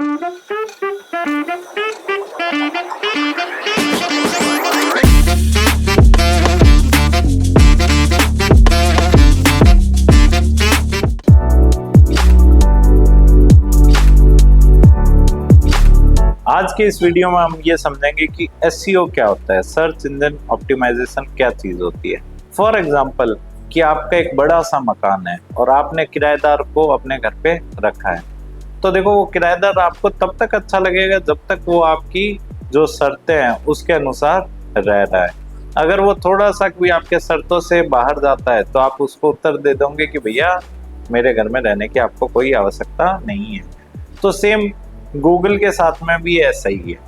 आज के इस वीडियो में हम ये समझेंगे कि एसईओ क्या होता है, सर्च इंजन ऑप्टिमाइजेशन क्या चीज होती है। फॉर एग्जांपल कि आपका एक बड़ा सा मकान है और आपने किराएदार को अपने घर पे रखा है, तो देखो वो किराएदार आपको तब तक अच्छा लगेगा जब तक वो आपकी जो शर्तें हैं उसके अनुसार रह रहा है। अगर वो थोड़ा सा भी आपके शर्तों से बाहर जाता है तो आप उसको उत्तर दे दोगे कि भैया मेरे घर में रहने की आपको कोई आवश्यकता नहीं है। तो सेम गूगल के साथ में भी ऐसा ही है।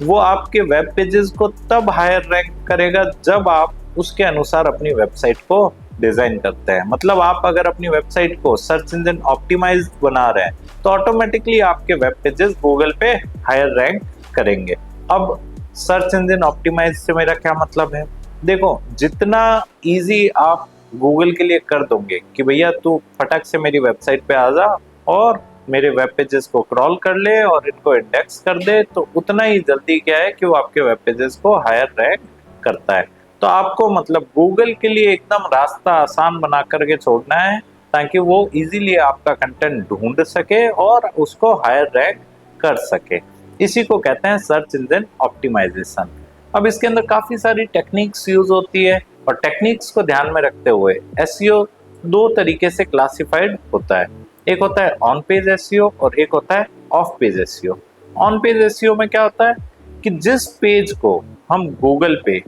वो आपके वेब पेजेस को तब हायर रैंक करेगा जब आप उसके अनुसार अपनी वेबसाइट को डिजाइन करते हैं। मतलब आप अगर अपनी वेबसाइट को सर्च इंजन ऑप्टिमाइज बना रहे हैं तो ऑटोमेटिकली आपके वेब पेजेस गूगल पे हायर रैंक करेंगे। अब सर्च इंजन ऑप्टिमाइज से मेरा क्या मतलब है, देखो जितना इजी आप गूगल के लिए कर दोगे कि भैया तू फटक से मेरी वेबसाइट पे आ जा और मेरे वेब पेजेस को क्रॉल कर ले और इनको इंडेक्स कर दे, तो उतना ही जल्दी क्या है कि वो आपके वेब पेजेस को हायर रैंक करता है। तो आपको मतलब गूगल के लिए एकदम रास्ता आसान बना करके छोड़ना है ताकि वो इजीली आपका कंटेंट ढूंढ सके और उसको हायर रैंक कर सके। इसी को कहते हैं सर्च इंजन ऑप्टिमाइजेशन। अब इसके अंदर काफी सारी टेक्निक्स यूज होती है और टेक्निक्स को ध्यान में रखते हुए एसईओ दो तरीके से क्लासिफाइड होता है। एक होता है ऑन पेज एसईओ और एक होता है of page SEO. On page SEO में क्या होता है कि जिस पेज को हम गूगल पे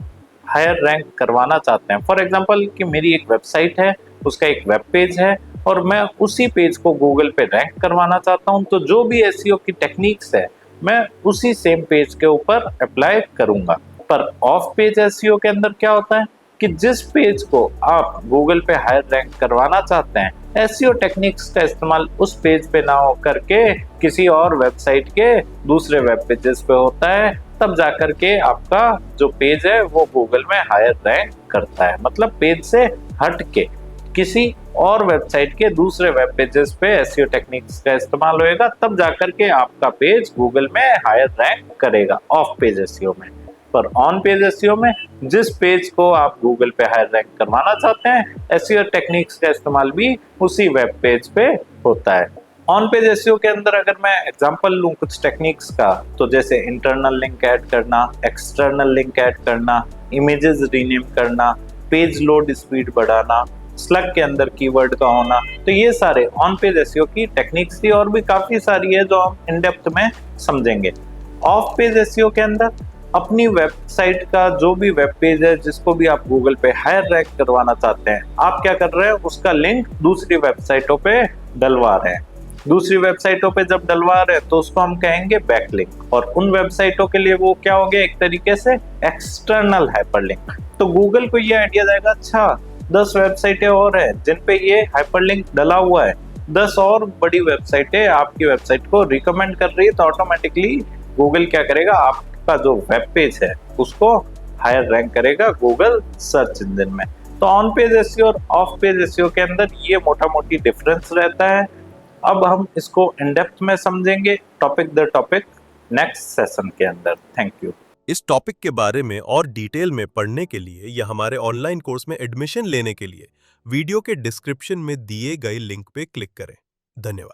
हायर रैंक करवाना चाहते हैं, फॉर एग्जांपल कि मेरी एक वेबसाइट है, उसका एक वेब पेज है और मैं उसी पेज को गूगल पे रैंक करवाना चाहता हूं, तो जो भी एसईओ की टेक्निक्स है मैं उसी सेम पेज के ऊपर अप्लाई करूंगा। पर ऑफ पेज एसईओ के अंदर क्या होता है कि जिस पेज को आप गूगल पे हायर रैंक करवाना चाहते हैं, एसईओ टेक्निक्स का इस्तेमाल उस पेज पे ना हो करके किसी और वेबसाइट के दूसरे वेब पेजेस पे होता है, तब जाकर के आपका जो पेज है वो गूगल में हायर रैंक करता है। मतलब पेज से हट के किसी और वेबसाइट के दूसरे वेब पेजेस पे एसईओ टेक्निक्स का इस्तेमाल होएगा, तब जाकर के आपका पेज गूगल में हायर रैंक करेगा ऑफ पेज एसईओ में। पर ऑन पेज एसईओ में जिस पेज को आप गूगल पे हायर रैंक करवाना चाहते हैं, एसईओ टेक्निक्स का इस्तेमाल भी उसी वेब पेज पे होता है। ऑन पेज एसईओ के अंदर अगर मैं एग्जांपल लूं कुछ टेक्निक्स का, तो जैसे इंटरनल लिंक ऐड करना, एक्सटर्नल लिंक ऐड करना, इमेजेस रीनेम करना, पेज लोड स्पीड बढ़ाना, स्लग के अंदर कीवर्ड का होना, तो ये सारे ऑन पेज एसईओ की टेक्निक्स थी और भी काफी सारी है जो हम इन डेप्थ में समझेंगे। ऑफ पेज एसईओ के अंदर अपनी वेबसाइट का जो भी वेब पेज है जिसको भी आप गूगल पे हायर रैंक करवाना चाहते हैं, आप क्या कर रहे हैं, उसका लिंक दूसरी वेबसाइटों पे डलवा रहे हैं। दूसरी वेबसाइटों पे जब डलवा रहे हैं तो उसको हम कहेंगे बैकलिंक, और उन वेबसाइटों के लिए वो क्या हो गया, एक तरीके से एक्सटर्नल हाइपरलिंक। तो गूगल को ये आइडिया जाएगा, अच्छा 10 वेबसाइटें और हैं जिन पे ये हाइपरलिंक डला हुआ है, 10 और बड़ी वेबसाइटें आपकी वेबसाइट को रिकमेंड कर रही है, तो ऑटोमेटिकली गूगल क्या करेगा, आपका जो वेब पेज है उसको हायर रैंक करेगा गूगल सर्च इंजन में। तो ऑन पेज एसईओ और ऑफ पेज एसईओ के अंदर ये मोटा मोटी डिफरेंस रहता है। अब हम इसको इन डेप्थ में समझेंगे टॉपिक दर टॉपिक नेक्स्ट सेशन के अंदर। Thank you. इस टॉपिक के बारे में और डिटेल में पढ़ने के लिए या हमारे ऑनलाइन कोर्स में एडमिशन लेने के लिए वीडियो के डिस्क्रिप्शन में दिए गए लिंक पे क्लिक करें। धन्यवाद।